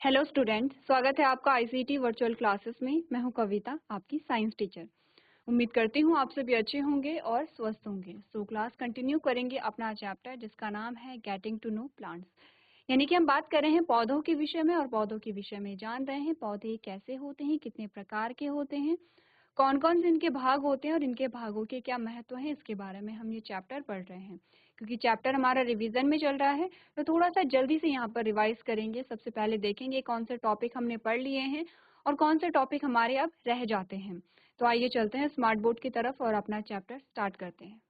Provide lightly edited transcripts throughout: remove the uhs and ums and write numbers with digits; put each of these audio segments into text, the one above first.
Hello student, स्वागत है आपका आईसीटी वर्चुअल क्लासेस में। मैं हूं कविता, आपकी साइंस टीचर। उम्मीद करती हूं आप सभी अच्छे होंगे और स्वस्थ होंगे। सो क्लास कंटिन्यू करेंगे अपना चैप्टर जिसका नाम है गेटिंग टू नो प्लांट्स। यानी कि हम बात कर रहे हैं पौधों के विषय में, और पौधों के विषय में जान रहे हैं पौधे कैसे होते हैं, कितने प्रकार के होते हैं, कौन कौन से इनके भाग होते हैं और इनके भागों के क्या महत्व है, इसके बारे में हम ये चैप्टर पढ़ रहे हैं। क्योंकि चैप्टर हमारा रिवीजन में चल रहा है तो थोड़ा सा जल्दी से यहाँ पर रिवाइज करेंगे। सबसे पहले देखेंगे कौन से टॉपिक हमने पढ़ लिए हैं और कौन से टॉपिक हमारे अब रह जाते हैं। तो आइए चलते हैं स्मार्ट बोर्ड की तरफ और अपना चैप्टर स्टार्ट करते हैं।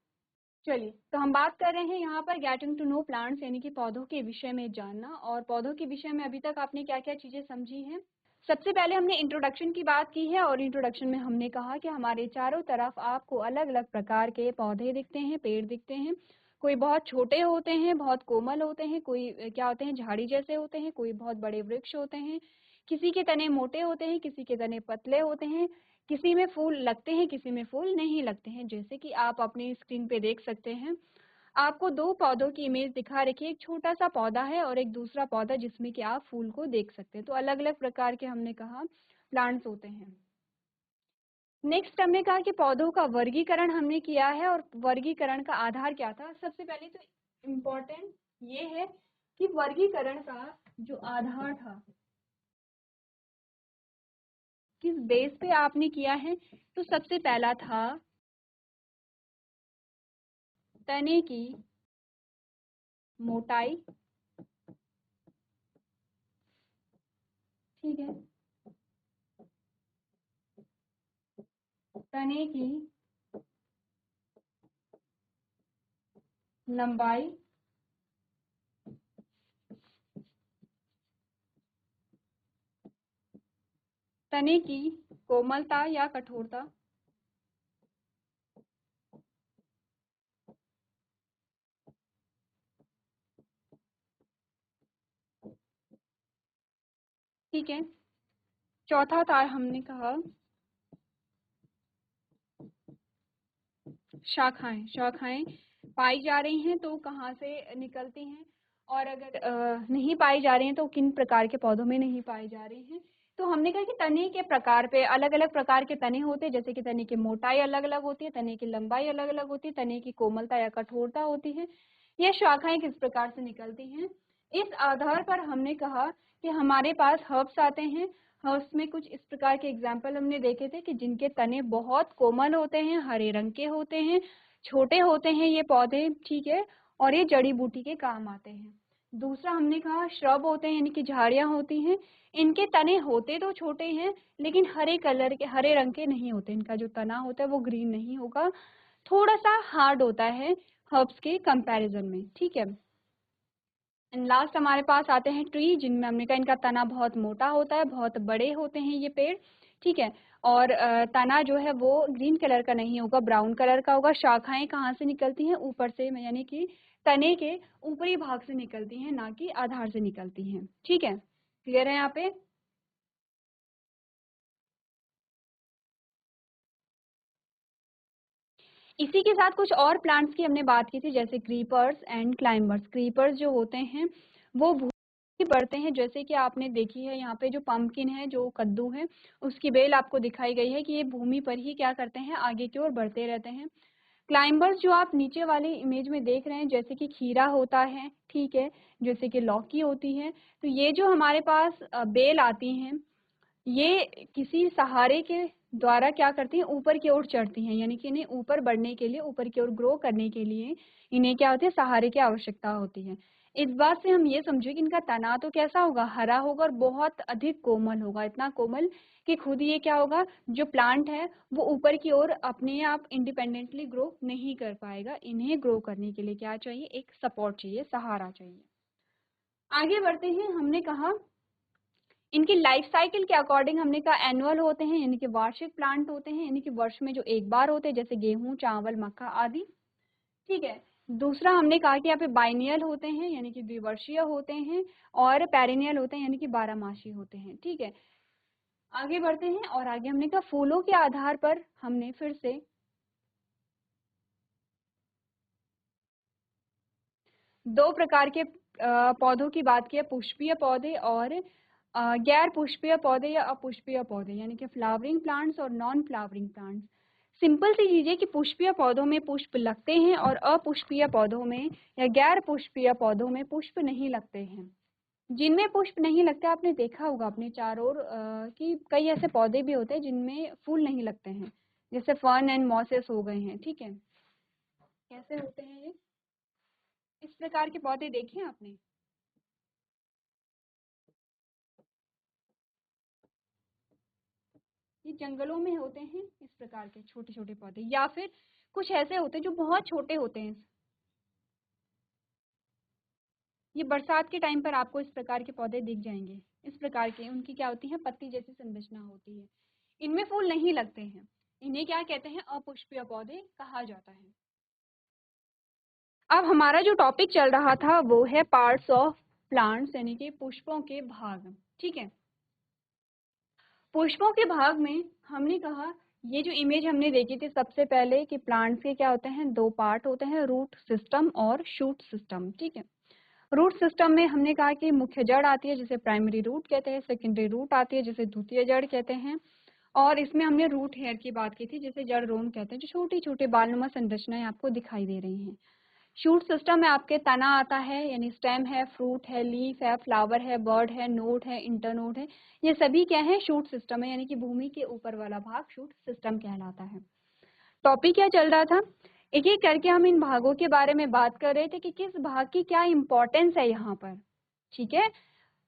चलिए, तो हम बात कर रहे हैं यहाँ पर गेटिंग टू नो प्लांट्स, यानी कि पौधों के विषय में जानना। और पौधों के विषय में अभी तक आपने क्या क्या चीजें समझी हैं। सबसे पहले हमने इंट्रोडक्शन की बात की है, और इंट्रोडक्शन में हमने कहा कि हमारे चारों तरफ आपको अलग अलग प्रकार के पौधे दिखते हैं, पेड़ दिखते हैं। कोई बहुत छोटे होते हैं, बहुत कोमल होते हैं, कोई क्या होते हैं, झाड़ी जैसे होते हैं, कोई बहुत बड़े वृक्ष होते हैं, किसी के तने मोटे होते हैं, किसी के तने पतले होते हैं, किसी में फूल लगते हैं, किसी में फूल नहीं लगते हैं। जैसे कि आप अपनी स्क्रीन पे देख सकते हैं, आपको दो पौधों की इमेज दिखा रखी है। एक छोटा सा पौधा है और एक दूसरा पौधा जिसमें कि आप फूल को देख सकते हैं। तो अलग अलग प्रकार के हमने कहा प्लांट्स होते हैं। नेक्स्ट हमने कहा कि पौधों का वर्गीकरण हमने किया है, और वर्गीकरण का आधार क्या था। सबसे पहले तो इम्पोर्टेंट ये है कि वर्गीकरण का जो आधार था, किस बेस पे आपने किया है, तो सबसे पहला था तने की मोटाई। ठीक है, तने की लंबाई, तने की कोमलता या कठोरता, ठीक है। चौथा था हमने कहा शाखाएं। शाखाएं पाई जा रही हैं तो कहाँ से निकलती हैं, और अगर नहीं पाई जा रही हैं तो किन प्रकार के पौधों में नहीं पाई जा रही हैं। तो हमने कहा कि तने के प्रकार पे अलग अलग प्रकार के तने होते हैं, जैसे कि तने की मोटाई अलग अलग होती है, तने की लंबाई अलग अलग होती है, तने की कोमलता या कठोरता होती है, ये शाखाएं किस प्रकार से निकलती हैं। इस आधार पर हमने कहा कि हमारे पास हर्ब्स आते हैं। हर्ब्स में कुछ इस प्रकार के एग्जाम्पल हमने देखे थे कि जिनके तने बहुत कोमल होते हैं, हरे रंग के होते हैं, छोटे होते हैं ये पौधे, ठीक है, और ये जड़ी बूटी के काम आते हैं। दूसरा हमने कहा श्रब होते हैं, यानी कि झाड़ियां होती हैं। इनके तने होते तो छोटे हैं लेकिन हरे कलर के, हरे रंग के नहीं होते। इनका जो तना होता है वो ग्रीन नहीं होगा, थोड़ा सा हार्ड होता है हर्ब्स के कंपैरिजन में, ठीक है। एंड लास्ट हमारे पास आते हैं ट्री, जिनमें हमने कहा इनका तना बहुत मोटा होता है, बहुत बड़े होते हैं ये पेड़, ठीक है। और तना जो है वो ग्रीन कलर का नहीं होगा, ब्राउन कलर का होगा। शाखाएं कहाँ से निकलती हैं, ऊपर से, यानी कि तने के ऊपरी भाग से निकलती हैं, ना कि आधार से निकलती हैं, ठीक है। क्लियर है यहाँ पे। इसी के साथ कुछ और प्लांट्स की हमने बात की थी, जैसे क्रीपर्स एंड क्लाइंबर्स। क्रीपर्स जो होते हैं वो भूमि बढ़ते हैं, जैसे कि आपने देखी है यहाँ पे जो पंपकिन है, जो कद्दू है, उसकी बेल आपको दिखाई गई है कि ये भूमि पर ही क्या करते हैं, आगे की ओर बढ़ते रहते हैं। क्लाइंबर्स जो आप नीचे वाली इमेज में देख रहे हैं, जैसे कि खीरा होता है, ठीक है, जैसे कि लौकी होती है, तो ये जो हमारे पास बेल आती हैं, ये किसी सहारे के द्वारा क्या करती हैं, ऊपर की ओर चढ़ती हैं। यानी कि इन्हें ऊपर बढ़ने के लिए, ऊपर की ओर ग्रो करने के लिए इन्हें क्या होती है, सहारे की आवश्यकता होती है। इस बात से हम ये समझे कि इनका तना तो कैसा होगा, हरा होगा और बहुत अधिक कोमल होगा, इतना कोमल कि खुद ये क्या होगा, जो प्लांट है वो ऊपर की ओर अपने आप इंडिपेंडेंटली ग्रो नहीं कर पाएगा। इन्हें ग्रो करने के लिए क्या चाहिए, एक सपोर्ट चाहिए, सहारा चाहिए। आगे बढ़ते हैं। हमने कहा इनकी लाइफ साइकिल के अकॉर्डिंग हमने कहा एनुअल होते हैं, यानी कि वार्षिक प्लांट होते हैं, यानी कि वर्ष में जो एक बार होते हैं, जैसे गेहूं, चावल, मक्का आदि, ठीक है। दूसरा हमने कहा कि यहाँ पे बाइनियल होते हैं, यानी कि द्विवर्षीय होते हैं, और पेरिनियल होते हैं, यानी कि बारहमासी होते हैं, ठीक है। आगे बढ़ते हैं, और आगे हमने कहा फूलों के आधार पर हमने फिर से दो प्रकार के पौधों की बात की है, पुष्पीय पौधे और गैर पुष्पीय पौधे या अपुष्पीय पौधे, यानी कि फ्लावरिंग प्लांट्स और नॉन फ्लावरिंग प्लांट्स। सिंपल सी चीज है कि पुष्पीय पौधों में पुष्प लगते हैं और अपुष्पीय पौधों में या गैर पुष्पीय पौधों में पुष्प नहीं लगते हैं। जिनमें पुष्प नहीं लगते, आपने देखा होगा अपने चारों ओर कि कई ऐसे पौधे भी होते हैं जिनमें फूल नहीं लगते हैं, जैसे फर्न एंड मॉसेस हो गए हैं। ठीक है, कैसे होते हैं ये? इस प्रकार के पौधे देखे हैं आपने? ये जंगलों में होते हैं इस प्रकार के छोटे छोटे पौधे, या फिर कुछ ऐसे होते हैं जो बहुत छोटे होते हैं। ये बरसात के टाइम पर आपको इस प्रकार के पौधे दिख जाएंगे। इस प्रकार के उनकी क्या होती है, पत्ती जैसी संरचना होती है। इनमें फूल नहीं लगते हैं। इन्हें क्या कहते हैं, अपुष्पीय पौधे कहा जाता है। अब हमारा जो टॉपिक चल रहा था वो है पार्ट्स ऑफ प्लांट्स, यानी कि पुष्पों के भाग। ठीक है, पुष्पों के भाग में हमने कहा, ये जो इमेज हमने देखी थी सबसे पहले कि प्लांट्स के क्या होते हैं, दो पार्ट होते हैं, रूट सिस्टम और शूट सिस्टम। ठीक है, रूट सिस्टम में हमने कहा कि मुख्य जड़ आती है जिसे प्राइमरी रूट कहते हैं, सेकेंडरी रूट आती है जिसे द्वितीय जड़ कहते हैं, और इसमें हमने रूट हेयर की बात की थी जिसे जड़ रोम कहते हैं, जो छोटी छोटी बालनुमा संरचनाएं आपको दिखाई दे रही हैं। शूट सिस्टम में आपके तना आता है, यानी स्टेम है, फ्रूट है, लीफ है, फ्लावर है, बर्ड है, नोड है, इंटरनोड है। ये सभी क्या है, शूट सिस्टम है, यानी कि भूमि के ऊपर वाला भाग शूट सिस्टम कहलाता है। टॉपिक क्या चल रहा था, एक एक करके हम इन भागों के बारे में बात कर रहे थे कि किस भाग की क्या इंपॉर्टेंस है यहाँ पर। ठीक है,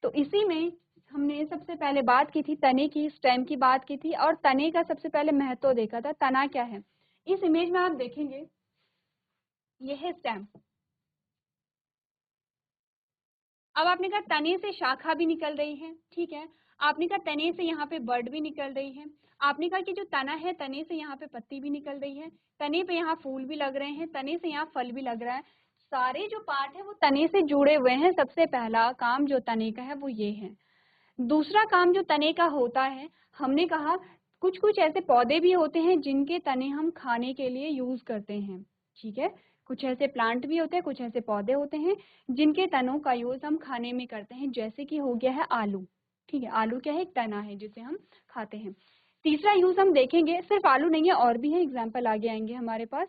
तो इसी में हमने सबसे पहले बात की थी तने की, स्टेम की बात की थी, और तने का सबसे पहले महत्व देखा था। तना क्या है, इस इमेज में आप देखेंगे ये है स्टेम। अब आपने कहा तने से शाखा भी निकल रही है। ठीक है, आपने कहा तने से यहाँ पे बर्ड भी निकल रही है। आपने कहा कि जो तना है तने से यहाँ पे पत्ती भी निकल रही है, तने पे यहाँ फूल भी लग रहे हैं, तने से यहाँ फल भी लग रहा है। सारे जो पार्ट है वो तने से जुड़े हुए हैं। सबसे पहला काम जो तने का है वो ये है। दूसरा काम जो तने का होता है, हमने कहा कुछ कुछ ऐसे पौधे भी होते हैं जिनके तने हम खाने के लिए यूज करते हैं। ठीक है, कुछ ऐसे प्लांट भी होते हैं, कुछ ऐसे पौधे होते हैं जिनके तनों का यूज हम खाने में करते हैं, जैसे कि हो गया है आलू। ठीक है, आलू क्या है, एक तना है जिसे हम खाते हैं। तीसरा यूज हम देखेंगे, सिर्फ आलू नहीं है और भी है, एग्जाम्पल आगे आएंगे हमारे पास।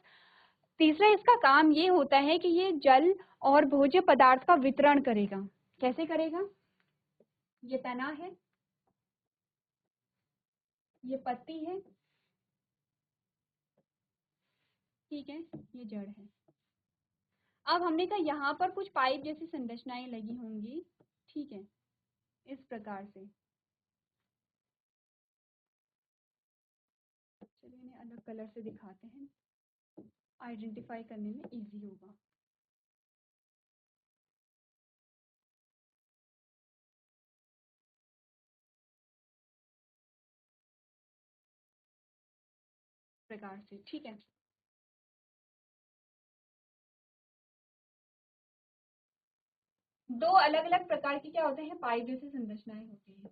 तीसरा इसका काम ये होता है कि ये जल और भोज्य पदार्थ का वितरण करेगा। कैसे करेगा, ये तना है, ये पत्ती है, ठीक है, ये जड़ है। अब हमने कहा यहाँ पर कुछ पाइप जैसी संरचनाएं लगी होंगी। ठीक है, इस प्रकार से। चलिए इन्हें अलग कलर से दिखाते हैं, आइडेंटिफाई करने में इजी होगा। प्रकार से, ठीक है। दो अलग अलग प्रकार की क्या होते हैं, पाइप जैसी संरचनाएं होती हैं।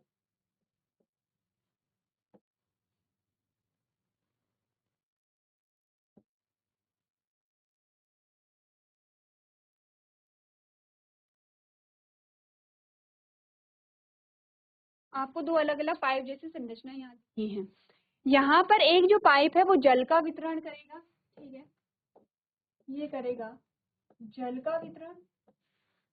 आपको दो अलग अलग पाइप जैसी संरचनाएं यहाँ की हैं। यहाँ पर एक जो पाइप है वो जल का वितरण करेगा। ठीक है, ये करेगा जल का वितरण,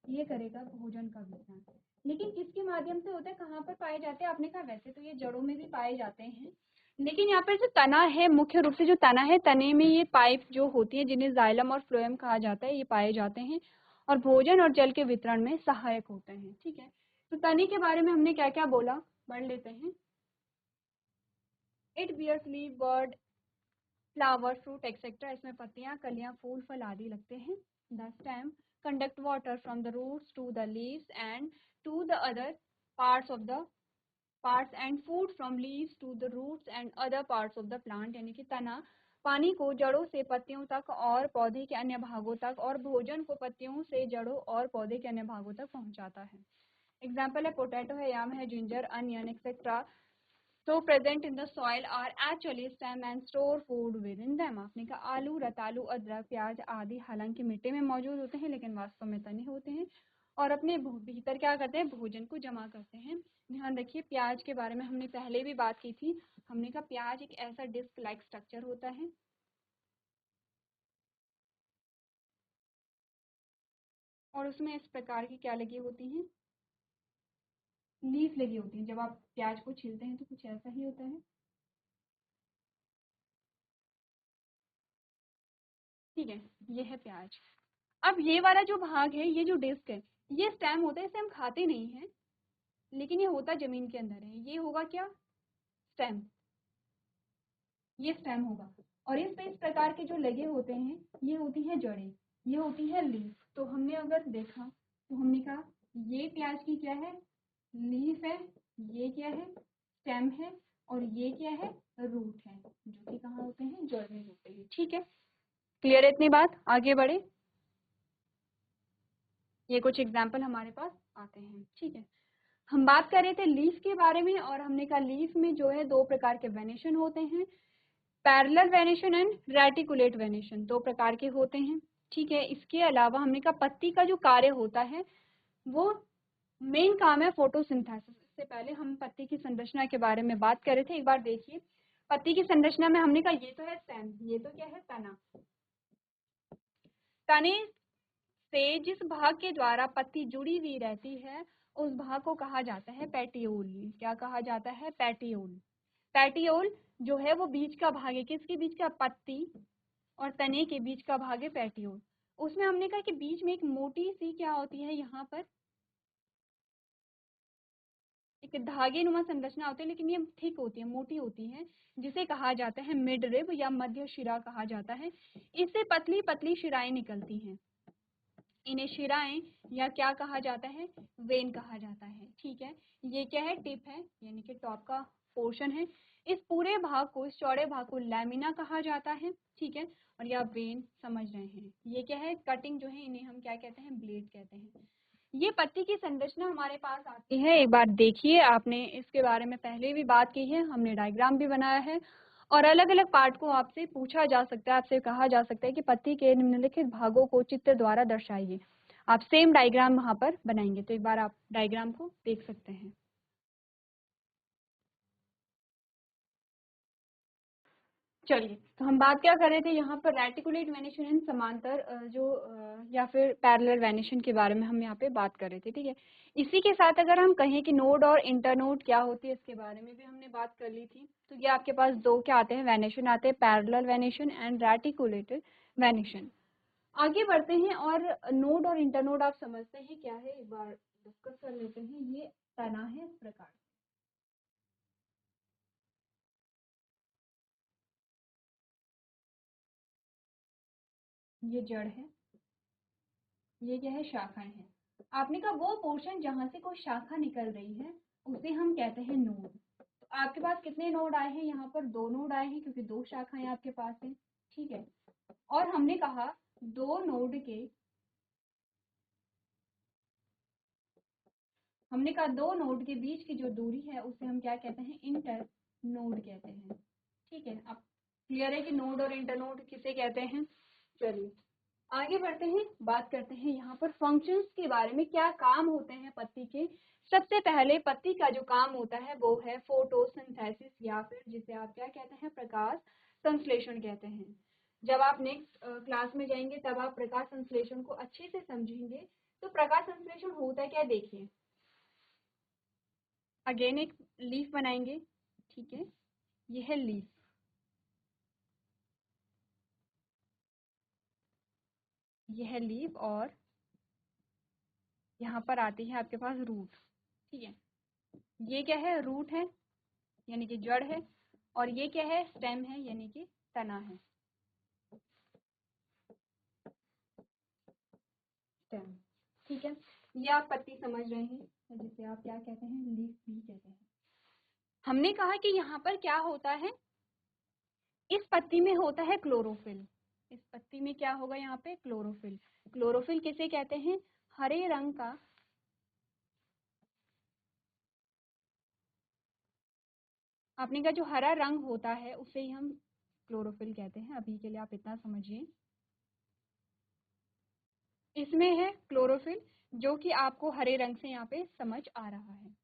ये करेगा भोजन का वितरण। लेकिन किसके माध्यम से होता है, कहाँ पर पाए जाते हैं, आपने कहा वैसे तो ये जड़ों में भी पाए जाते हैं, लेकिन यहाँ पर जो तना है, मुख्य रूप से जो तना है, तने में ये पाइप जो होती है जिन्हें जाइलम और फ्लोएम कहा जाता है, ये पाए जाते हैं और भोजन और जल के वितरण में सहायक होते हैं। ठीक है, तो तने के बारे में हमने क्या क्या बोला, पढ़ लेते हैं। It bears leave, bird, flower, fruit etcetera, इसमें पत्तियां, कलियां, फूल, फल आदि लगते हैं। The stem conduct water from the roots to the leaves and to the other parts of the parts and food from leaves to the roots and other parts of the plant, यानी कि तना पानी को जड़ों से पत्तियों तक और पौधे के अन्य भागों तक, और भोजन को पत्तियों से जड़ों और पौधे के अन्य भागों तक पहुंचाता है। एग्जाम्पल है पोटैटो है, याम है, ginger, onion etcetera so present in the soil are actually stem and store food within them। आपने कहा आलू, रतालू, अदरक, प्याज आदि हालांकि मिट्टी में मौजूद होते हैं लेकिन वास्तव में तने होते हैं और अपने भीतर क्या करते हैं, भोजन को जमा करते हैं। ध्यान रखिए, प्याज के बारे में हमने पहले भी बात की थी। हमने कहा प्याज एक ऐसा डिस्क लाइक स्ट्रक्चर होता है और उसमें इस प्रकार की क्या लगी होती हैं, लीफ लगी होती है। जब आप प्याज को छीलते हैं तो कुछ ऐसा ही होता है, ठीक है। ये है प्याज। अब ये वाला जो भाग है, ये जो डिस्क है, ये स्टेम होता है। इसे हम खाते नहीं हैं, लेकिन ये होता जमीन के अंदर है। ये होगा क्या, स्टेम। ये स्टेम होगा और इस पे इस प्रकार के जो लगे होते हैं, ये होती है जड़ें, ये होती है लीफ। तो हमने अगर देखा तो हमने कहा ये प्याज की क्या है, लीफ है, ये क्या है, स्टेम है, और ये क्या है, रूट है, जो कि कहाँ होते हैं, जड़ में होते हैं। ठीक है, क्लियर है इतनी बात, आगे बढ़े। ये कुछ एग्जाम्पल हमारे पास आते हैं, ठीक है। हम बात कर रहे थे लीफ के बारे में और हमने कहा लीफ में जो है दो प्रकार के वेनेशन होते हैं, parallel venation and reticulate venation, दो प्रकार के होते हैं, ठीक है। इसके अलावा हमने कहा पत्ती का जो कार्य होता है वो मेन काम है फोटोसिंथेसिस। इससे पहले हम पत्ती की संरचना के बारे में बात कर रहे थे। एक बार देखिए पत्ती की संरचना में हमने कहा ये तो है स्टेम, ये तो क्या है, तना। तने से जिस भाग के द्वारा पत्ती जुड़ी हुई रहती है उस भाग को कहा जाता है पेटियोल। क्या कहा जाता है, पेटियोल। पेटियोल जो है वो बीच का भाग है, किसके बीच का, पत्ती और तने के बीच का भाग है पेटियोल। उसमें हमने कहा कि बीच में एक मोटी सी क्या होती है, यहाँ पर एक धागे नुमा संरचना होती है, लेकिन ये थिक होती है, मोटी होती है, जिसे कहा जाता है मिड रिब या मध्य शिरा कहा जाता है। इससे पतली पतली शिराएं निकलती हैं, इन्हें शिराएं या क्या कहा जाता है, वेन कहा जाता है, ठीक है। ये क्या है, टिप है, यानी कि टॉप का पोर्शन है। इस पूरे भाग को, इस चौड़े भाग को लैमिना कहा जाता है, ठीक है। और ये आप वेन समझ रहे हैं। ये क्या है, कटिंग जो है इन्हें हम क्या कहते हैं, ब्लेड कहते हैं। ये पत्ती की संरचना हमारे पास आती है, एक बार देखिए, आपने इसके बारे में पहले भी बात की है, हमने डायग्राम भी बनाया है। और अलग अलग पार्ट को आपसे पूछा जा सकता है, आपसे कहा जा सकता है कि पत्ती के निम्नलिखित भागों को चित्र द्वारा दर्शाइए। आप सेम डायग्राम वहां पर बनाएंगे, तो एक बार आप डायग्राम को देख सकते हैं। चलिए, तो हम बात क्या कर रहे थे यहाँ पर, रेटिकुलेट वेनिशन एंड समांतर या फिर पैरेलल वेनिशन के बारे में हम यहाँ पे बात कर रहे थे, ठीक है। इसी के साथ अगर हम कहें कि नोड और इंटरनोड क्या होती है, इसके बारे में भी हमने बात कर ली थी। तो ये आपके पास दो क्या आते हैं, वेनिशन आते हैं, parallel venation and reticulated venation. आगे बढ़ते हैं और नोड और इंटरनोड आप समझते हैं क्या है, एक बार डिस्कस कर लेते हैं। ये तना है इस प्रकार, ये जड़ है, ये क्या है, शाखाएं हैं। आपने कहा वो पोर्शन जहां से कोई शाखा निकल रही है उसे हम कहते हैं नोड। तो आपके पास कितने नोड आए हैं, यहाँ पर दो नोड आए हैं, क्योंकि दो शाखाएं आपके पास हैं, ठीक है। और हमने कहा दो नोड के, हमने कहा दो नोड के बीच की जो दूरी है उसे हम क्या कहते हैं, इंटर नोड कहते हैं, ठीक है। अब क्लियर है कि नोड और इंटर नोड किसे कहते हैं। चलिए आगे बढ़ते हैं, बात करते हैं यहाँ पर फंक्शंस के बारे में, क्या काम होते हैं पत्ती के। सबसे पहले पत्ती का जो काम होता है वो है फोटोसिंथेसिस, या फिर जिसे आप क्या कहते हैं, प्रकाश संश्लेषण कहते हैं। जब आप नेक्स्ट क्लास में जाएंगे तब आप प्रकाश संश्लेषण को अच्छे से समझेंगे। तो प्रकाश संश्लेषण होता है क्या, देखिए अगेन एक लीफ बनाएंगे, ठीक है। ये है लीफ, ये है लीफ, और यहाँ पर आती है आपके पास रूट, ठीक है। ये क्या है, रूट है, यानी कि जड़ है, और ये क्या है, स्टेम है, यानी कि तना है, स्टेम, ठीक है। ये आप पत्ती समझ रहे हैं, जिसे आप क्या कहते हैं, लीफ भी कहते हैं। हमने कहा कि यहाँ पर क्या होता है, इस पत्ती में होता है क्लोरोफिल। इस पत्ती में क्या होगा, यहाँ पे क्लोरोफिल। क्लोरोफिल किसे कहते हैं, हरे रंग का, आपने का जो हरा रंग होता है उसे ही हम क्लोरोफिल कहते हैं। अभी के लिए आप इतना समझिए, इसमें है क्लोरोफिल, जो कि आपको हरे रंग से यहाँ पे समझ आ रहा है।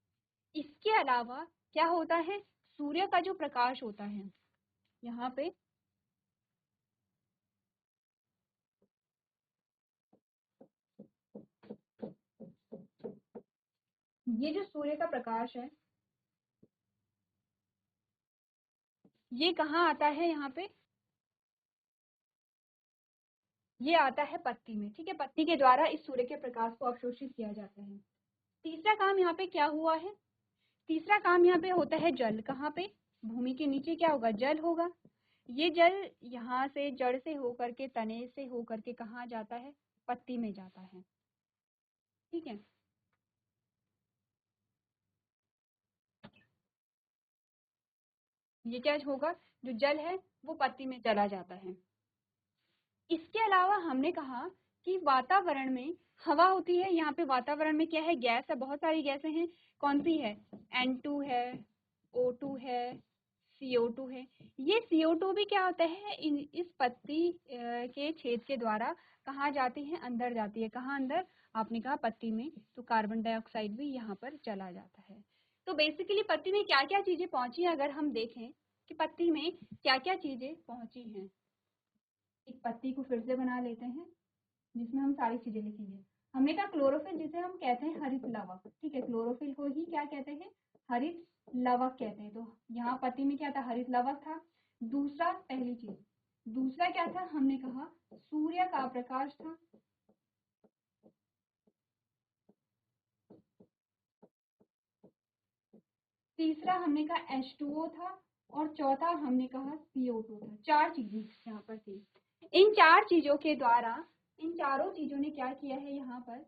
इसके अलावा क्या होता है, सूर्य का जो प्रकाश होता है यहाँ पे, ये जो सूर्य का प्रकाश है ये कहाँ आता है, यहाँ पे ये आता है पत्ती में। ठीक है, पत्ती के द्वारा इस सूर्य के प्रकाश को अवशोषित किया जाता है। तीसरा काम यहाँ पे क्या हुआ है, तीसरा काम यहाँ पे होता है जल। कहाँ पे, भूमि के नीचे क्या होगा, जल होगा। ये जल यहाँ से जड़ से होकर के, तने से होकर के कहाँ जाता है, पत्ती में जाता है। ठीक है, ये क्या होगा, जो जल है वो पत्ती में चला जाता है। इसके अलावा हमने कहा कि वातावरण में हवा होती है। यहाँ पे वातावरण में क्या है, गैस है, बहुत सारी गैसें हैं। कौन सी है, N2 है, O2 है, CO2 है। ये CO2 भी क्या होता है, इस पत्ती के छेद के द्वारा कहाँ जाती है, अंदर जाती है। कहाँ अंदर, आपने कहा पत्ती में, तो कार्बन डाइऑक्साइड भी यहाँ पर चला जाता है। तो बेसिकली पत्ती में क्या क्या चीजें पहुंची, अगर हम देखें कि पत्ती में क्या क्या चीजें पहुंची हैं। एक पत्ती को फिर से बना लेते हैं जिसमें हम सारी चीजें लिखेंगे। हमने कहा क्लोरोफिल, जिसे हम कहते हैं हरित लवक। ठीक है, क्लोरोफिल को ही क्या कहते हैं, हरित लवक कहते हैं। तो यहाँ पत्ती में क्या था, हरित लवक था। दूसरा, पहली चीज, दूसरा क्या था, हमने कहा सूर्य का प्रकाश था। तीसरा हमने कहा H2O था। और चौथा हमने कहा CO2 था। चार चीजें यहाँ पर थी। इन चार चीजों के द्वारा, इन चारों चीजों ने क्या किया है, यहाँ पर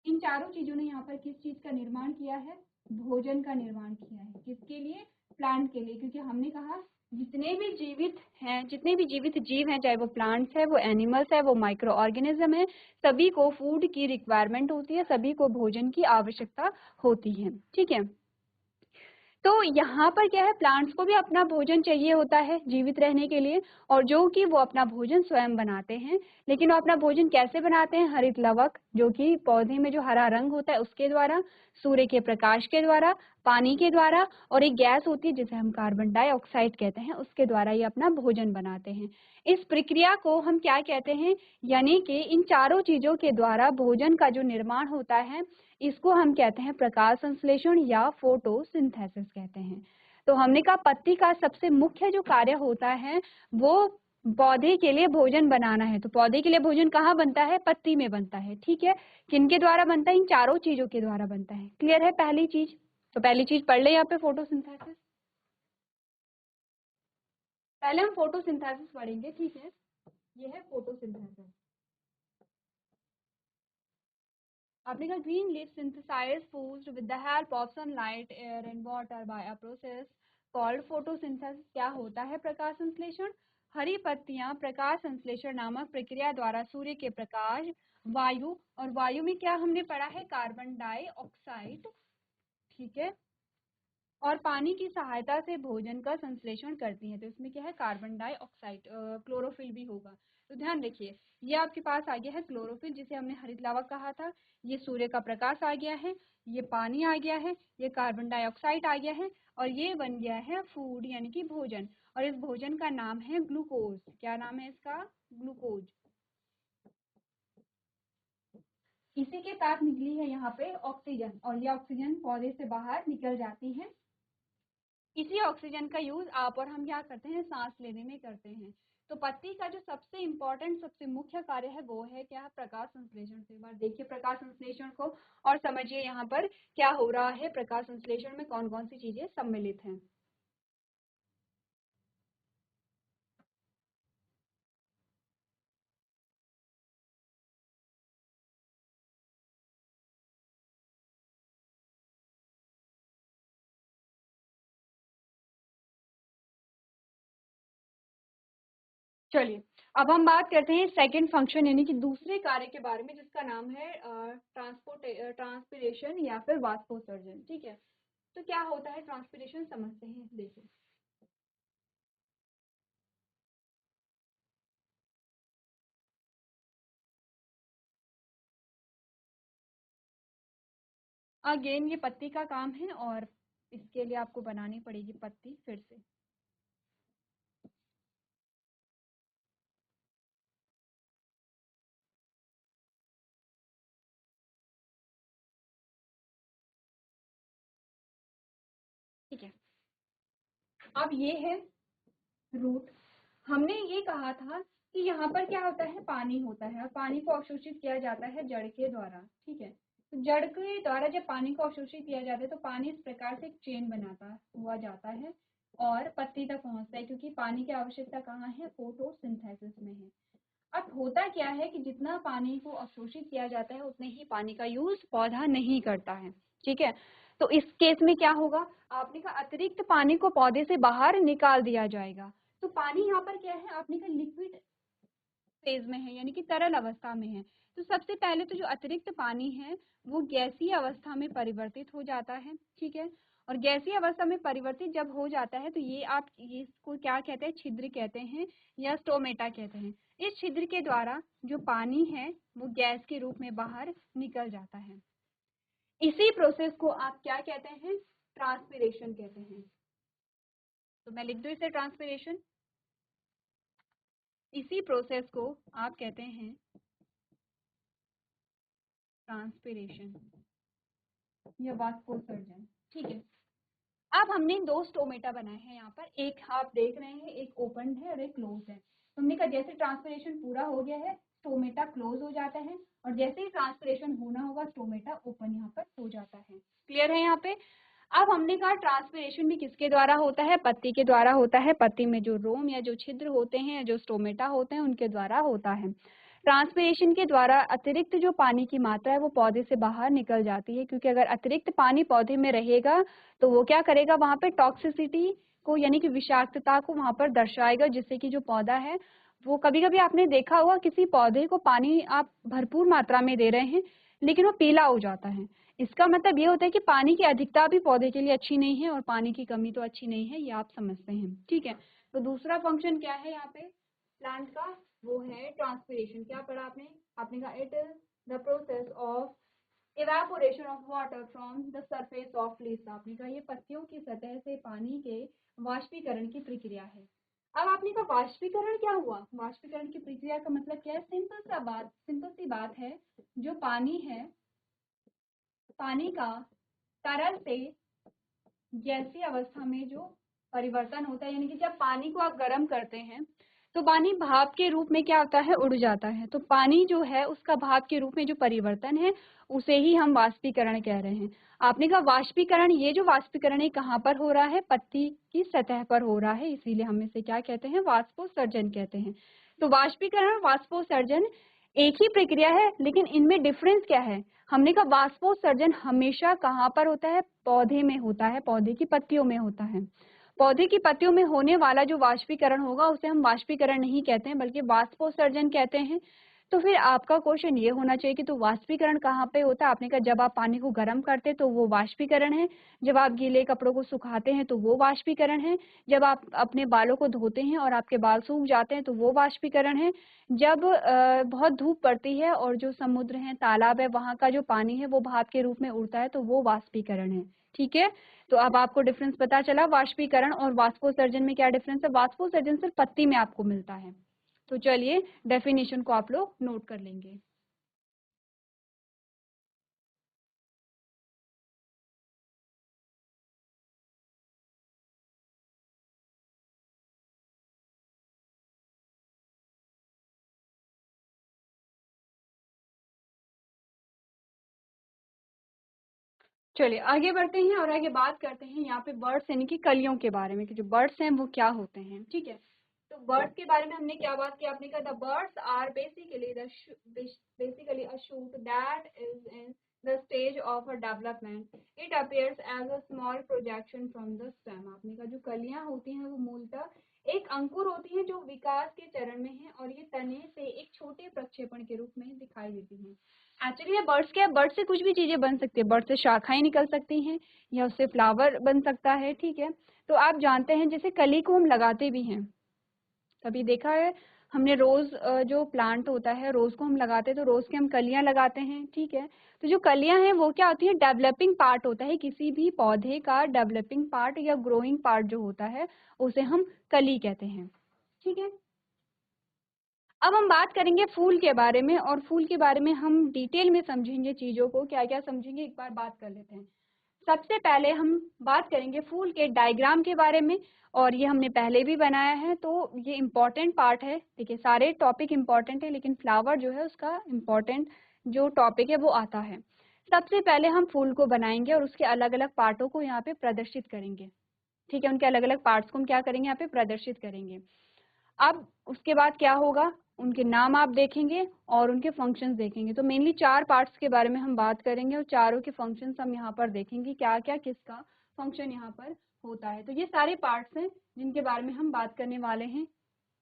इन चारों चीजों ने यहाँ पर किस चीज का निर्माण किया है, भोजन का निर्माण किया है। किसके लिए, प्लांट के लिए। क्योंकि हमने कहा जितने भी जीवित हैं, जितने भी जीवित जीव हैं, चाहे वो प्लांट्स है, वो एनिमल्स है, वो माइक्रो ऑर्गेनिज्म है, सभी को फूड की रिक्वायरमेंट होती है, सभी को भोजन की आवश्यकता होती है। ठीक है, तो यहाँ पर क्या है, प्लांट्स को भी अपना भोजन चाहिए होता है जीवित रहने के लिए, और जो कि वो अपना भोजन स्वयं बनाते हैं। लेकिन वो अपना भोजन कैसे बनाते हैं, हरित लवक, जो कि पौधे में जो हरा रंग होता है उसके द्वारा, सूर्य के प्रकाश के द्वारा, पानी के द्वारा, और एक गैस होती है जिसे हम कार्बन डाइऑक्साइड कहते हैं, उसके द्वारा ये अपना भोजन बनाते हैं। इस प्रक्रिया को हम क्या कहते हैं, यानी कि इन चारों चीजों के द्वारा भोजन का जो निर्माण होता है, इसको हम कहते हैं प्रकाश संश्लेषण या फोटोसिंथेसिस कहते हैं। तो हमने कहा पत्ती का सबसे मुख्य जो कार्य होता है वो पौधे के लिए भोजन बनाना है। तो पौधे के लिए भोजन कहाँ बनता है, पत्ती में बनता है। ठीक है, किनके द्वारा बनता है, इन चारों चीजों के द्वारा बनता है। क्लियर है पहली चीज, तो पहली चीज पढ़ ले यहाँ पे, फोटोसिंथेसिस। पहले हम फोटोसिंथेसिस पढ़ेंगे। ठीक है, ये है फोटोसिंथेसिस। आपने कहा green leaves synthesize foods with the help of sunlight, air and water by a process called photosynthesis। क्या होता है प्रकाश संश्लेषण, हरी पत्तियां प्रकाश संश्लेषण नामक प्रक्रिया द्वारा सूर्य के प्रकाश, वायु, और वायु में क्या हमने पढ़ा है, कार्बन डाइऑक्साइड, ठीक है, और पानी की सहायता से भोजन का संश्लेषण करती हैं। तो इसमें क्या है, कार्बन डाइऑक्साइड, क्लोरोफिल भी होगा। तो ध्यान रखिए, ये आपके पास आ गया है क्लोरोफिल, जिसे हमने हरित लावा कहा था। ये सूर्य का प्रकाश आ गया है, ये पानी आ गया है, ये कार्बन डाइऑक्साइड आ गया है, और ये बन गया है फूड यानी कि भोजन। और इस भोजन का नाम है ग्लूकोज। क्या नाम है इसका, ग्लूकोज। इसी के साथ निकली है यहाँ पे ऑक्सीजन, और ये ऑक्सीजन पौधे से बाहर निकल जाती है। इसी ऑक्सीजन का यूज आप और हम क्या करते हैं, सांस लेने में करते हैं। तो पत्ती का जो सबसे इम्पोर्टेंट, सबसे मुख्य कार्य है वो है क्या, प्रकाश संश्लेषण। से एक बार देखिए प्रकाश संश्लेषण को, और समझिए यहाँ पर क्या हो रहा है, प्रकाश संश्लेषण में कौन कौन सी चीजें सम्मिलित हैं। चलिए, अब हम बात करते हैं सेकंड फंक्शन यानी कि दूसरे कार्य के बारे में, जिसका नाम है ट्रांसपिरेशन या फिर वाष्पोत्सर्जन। ठीक है, तो क्या होता है ट्रांसपिरेशन, समझते हैं। देखिए, अगेन ये पत्ती का काम है और इसके लिए आपको बनानी पड़ेगी पत्ती फिर से। ठीक है, अब ये है रूट। हमने ये कहा था कि यहाँ पर क्या होता है, पानी होता है और पानी को अवशोषित किया जाता है जड़ के द्वारा। ठीक है, तो जड़ के द्वारा जब पानी को अवशोषित किया जाता है तो पानी इस प्रकार से एक चेन बनाता हुआ जाता है और पत्ती तक पहुंचता है, क्योंकि पानी की आवश्यकता कहाँ है, फोटोसिंथेसिस में है। अब होता क्या है कि जितना पानी को अवशोषित किया जाता है उतने ही पानी का यूज पौधा नहीं करता है। ठीक है, तो इस केस में क्या होगा, आपने का अतिरिक्त पानी को पौधे से बाहर निकाल दिया जाएगा। तो पानी यहाँ पर क्या है, आपने का लिक्विड फेज में है, यानी कि तरल अवस्था में है। तो सबसे पहले तो जो अतिरिक्त पानी है वो गैसीय अवस्था में परिवर्तित हो जाता है। ठीक है, और गैसीय अवस्था में परिवर्तित जब हो जाता है तो ये आप इसको क्या कहते हैं, छिद्र कहते हैं या स्टोमेटा कहते हैं। इस छिद्र के द्वारा जो पानी है वो गैस के रूप में बाहर निकल जाता है। इसी प्रोसेस को आप क्या कहते हैं, ट्रांसपिरेशन कहते हैं। तो मैं लिख दूं इसे ट्रांसपिरेशन। इसी प्रोसेस को आप कहते हैं ट्रांसपिरेशन या वाष्पोत्सर्जन। ठीक है, अब हमने दो स्टोमेटा बनाए हैं यहाँ पर, एक आप देख रहे हैं, एक ओपन है और एक क्लोज है। तो हमने कहा जैसे ट्रांसपिरेशन पूरा हो गया है स्टोमेटा क्लोज हो जाता है, और जैसे ही ट्रांसपिरेशन होना होगा स्टोमेटा ओपन यहाँ पर हो जाता है। क्लियर है यहाँ पे। अब हमने कहा ट्रांसपिरेशन भी किसके द्वारा होता है, पत्ती के द्वारा होता है। पत्ती में जो रोम या जो छिद्र होते हैं, जो स्टोमेटा होते हैं, उनके द्वारा होता है। ट्रांसपिरेशन के द्वारा अतिरिक्त जो पानी की मात्रा है वो पौधे से बाहर निकल जाती है, क्योंकि अगर अतिरिक्त पानी पौधे में रहेगा तो वो क्या करेगा, वहां पे टॉक्सिसिटी को यानी कि विषाक्तता को वहां पर दर्शाएगा, जिससे कि जो पौधा है वो, कभी कभी आपने देखा होगा किसी पौधे को पानी आप भरपूर मात्रा में दे रहे हैं लेकिन वो पीला हो जाता है। इसका मतलब ये होता है कि पानी की अधिकता भी पौधे के लिए अच्छी नहीं है और पानी की कमी तो अच्छी नहीं है, ये आप समझते हैं। ठीक है, तो दूसरा फंक्शन क्या है यहाँ पे प्लांट का, वो है ट्रांसपिरेशन। क्या पढ़ा आपने, आपने कहा it is the process of evaporation of water from the surface of leaves. आपने कहा ये पत्तियों की सतह से पानी के वाष्पीकरण की प्रक्रिया है। अब आपने कहा वाष्पीकरण क्या हुआ, वाष्पीकरण की प्रक्रिया का मतलब क्या है, सिंपल सी बात है, जो पानी है, पानी का तरल से गैसीय अवस्था में जो परिवर्तन होता है, यानी कि जब पानी को आप गर्म करते हैं तो पानी भाप के रूप में क्या होता है, उड़ जाता है। तो पानी जो है उसका भाप के रूप में जो परिवर्तन है उसे ही हम वाष्पीकरण कह रहे हैं। आपने कहा वाष्पीकरण, ये जो वाष्पीकरण है कहाँ पर हो रहा है, पत्ती की सतह पर हो रहा है, इसीलिए हम इसे क्या कहते हैं, वाष्पोत्सर्जन कहते हैं। तो वाष्पीकरण और वाष्पोत्सर्जन एक ही प्रक्रिया है, लेकिन इनमें डिफरेंस क्या है। हमने कहा वाष्पोत्सर्जन हमेशा कहाँ पर होता है, पौधे में होता है, पौधे की पत्तियों में होता है। पौधे की पत्तियों में होने वाला जो वाष्पीकरण होगा उसे हम वाष्पीकरण नहीं कहते हैं बल्कि वाष्पोत्सर्जन कहते हैं। तो फिर आपका क्वेश्चन ये होना चाहिए कि तो वाष्पीकरण कहाँ पे होता है। आपने कहा जब आप पानी को गर्म करते हैं तो वो वाष्पीकरण है, जब आप गीले कपड़ों को सुखाते हैं तो वो वाष्पीकरण है, जब आप अपने बालों को धोते हैं और आपके बाल सूख जाते हैं तो वो वाष्पीकरण है, जब बहुत धूप पड़ती है और जो समुद्र है, तालाब है, वहां का जो पानी है वो भाप के रूप में उड़ता है तो वो वाष्पीकरण है। ठीक है, तो अब आपको डिफरेंस पता चला वाष्पीकरण और वाष्पोत्सर्जन में क्या डिफरेंस है। वाष्पोत्सर्जन सिर्फ पत्ती में आपको मिलता है। तो चलिए डेफिनेशन को आप लोग नोट कर लेंगे। चलिए आगे बढ़ते हैं और आगे बात करते हैं यहाँ पे बर्ड्स यानी कि कलियों के बारे में कि जो बर्ड्स हैं वो क्या होते हैं। ठीक है, तो बर्ड्स के बारे में हमने क्या बात की, आपने कहा the birds are basically a shoot that is in the stage of a development, it appears as a small projection from the stem. आपने कहा जो कलियां होती हैं वो मूलतः एक अंकुर होती है जो विकास के चरण में है और ये तने से एक छोटे प्रक्षेपण के रूप में दिखाई देती हैं। एक्चुअली ये बर्ड्स क्या है, बर्ड से कुछ भी चीजें बन सकती है, बर्ड से शाखाएं निकल सकती हैं या उससे फ्लावर बन सकता है। ठीक है, तो आप जानते हैं जैसे कली को हम लगाते भी हैं, कभी देखा है हमने रोज जो प्लांट होता है, रोज को हम लगाते हैं तो रोज के हम कलियां लगाते हैं, ठीक है। तो जो कलियां हैं वो क्या होती है, डेवलपिंग पार्ट होता है किसी भी पौधे का। डेवलपिंग पार्ट या ग्रोइंग पार्ट जो होता है उसे हम कली कहते हैं, ठीक है। अब हम बात करेंगे फूल के बारे में, और फूल के बारे में हम डिटेल में समझेंगे चीजों को, क्या क्या समझेंगे एक बार बात कर लेते हैं। सबसे पहले हम बात करेंगे फूल के डायग्राम के बारे में, और ये हमने पहले भी बनाया है, तो ये इम्पोर्टेंट पार्ट है। देखिए सारे टॉपिक इम्पोर्टेंट है, लेकिन फ्लावर जो है उसका इम्पोर्टेंट जो टॉपिक है वो आता है। सबसे पहले हम फूल को बनाएंगे और उसके अलग अलग पार्टों को यहाँ पे प्रदर्शित करेंगे, ठीक है। उनके अलग अलग पार्ट्स को हम क्या करेंगे, यहाँ पे प्रदर्शित करेंगे। अब उसके बाद क्या होगा, उनके नाम आप देखेंगे और उनके फंक्शंस देखेंगे। तो मेनली 4 पार्ट्स के बारे में हम बात करेंगे और चारों के फंक्शंस हम यहाँ पर देखेंगे, क्या क्या किसका फंक्शन यहाँ पर होता है। तो ये सारे पार्ट्स हैं जिनके बारे में हम बात करने वाले हैं,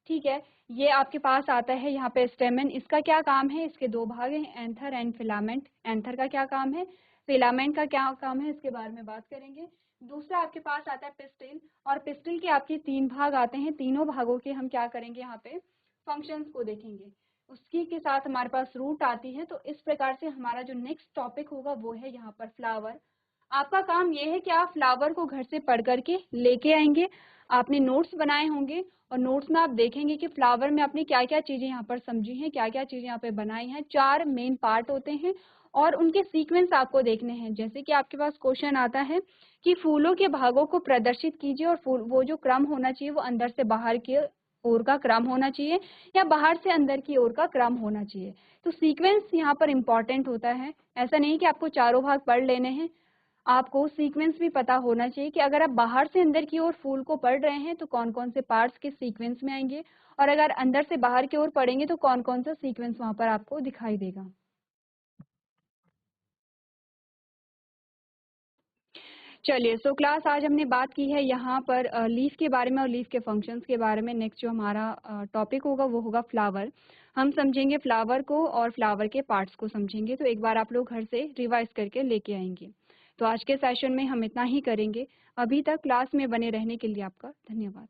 ठीक है। ये आपके पास आता है यहाँ पे स्टेमन, इसका क्या काम है, इसके 2 भाग हैं, एंथर एंड फिलामेंट। एंथर का क्या काम है, फिलामेंट का क्या काम है, इसके बारे में बात करेंगे। दूसरा आपके पास आता है पिस्टिल, और पिस्टिल के आपके 3 भाग आते हैं। तीनों भागों के हम क्या करेंगे, यहाँ पे फंक्शंस को देखेंगे। उसकी के साथ हमारे पास रूट आती है। तो इस प्रकार से हमारा जो नेक्स्ट टॉपिक होगा वो है यहाँ पर फ्लावर। आपका काम ये है कि आप फ्लावर को घर से पढ़ करके लेके आएंगे। आपने नोट्स बनाए होंगे और नोट्स में आप देखेंगे कि फ्लावर में आपने क्या क्या चीजें यहाँ पर समझी हैं, क्या क्या चीजें यहाँ पे बनाई हैं। 4 मेन पार्ट होते हैं और उनके सीक्वेंस आपको देखने हैं। जैसे कि आपके पास क्वेश्चन आता है कि फूलों के भागों को प्रदर्शित कीजिए, और फूल वो जो क्रम होना चाहिए वो अंदर से बाहर की ओर का क्रम होना चाहिए या बाहर से अंदर की ओर का क्रम होना चाहिए। तो सीक्वेंस यहाँ पर इम्पॉर्टेंट होता है। ऐसा नहीं कि आपको चारों भाग पढ़ लेने हैं, आपको सीक्वेंस भी पता होना चाहिए कि अगर आप बाहर से अंदर की ओर फूल को पढ़ रहे हैं तो कौन कौन से पार्ट्स के सीक्वेंस में आएंगे, और अगर अंदर से बाहर की ओर पढ़ेंगे तो कौन कौन सा सीक्वेंस वहां पर आपको दिखाई देगा। चलिए, सो क्लास आज हमने बात की है यहाँ पर लीफ के बारे में और लीफ के फंक्शंस के बारे में। नेक्स्ट जो हमारा टॉपिक होगा वो होगा फ्लावर। हम समझेंगे फ्लावर को और फ्लावर के पार्ट्स को समझेंगे। तो एक बार आप लोग घर से रिवाइज करके लेके आएंगे। तो आज के सेशन में हम इतना ही करेंगे। अभी तक क्लास में बने रहने के लिए आपका धन्यवाद।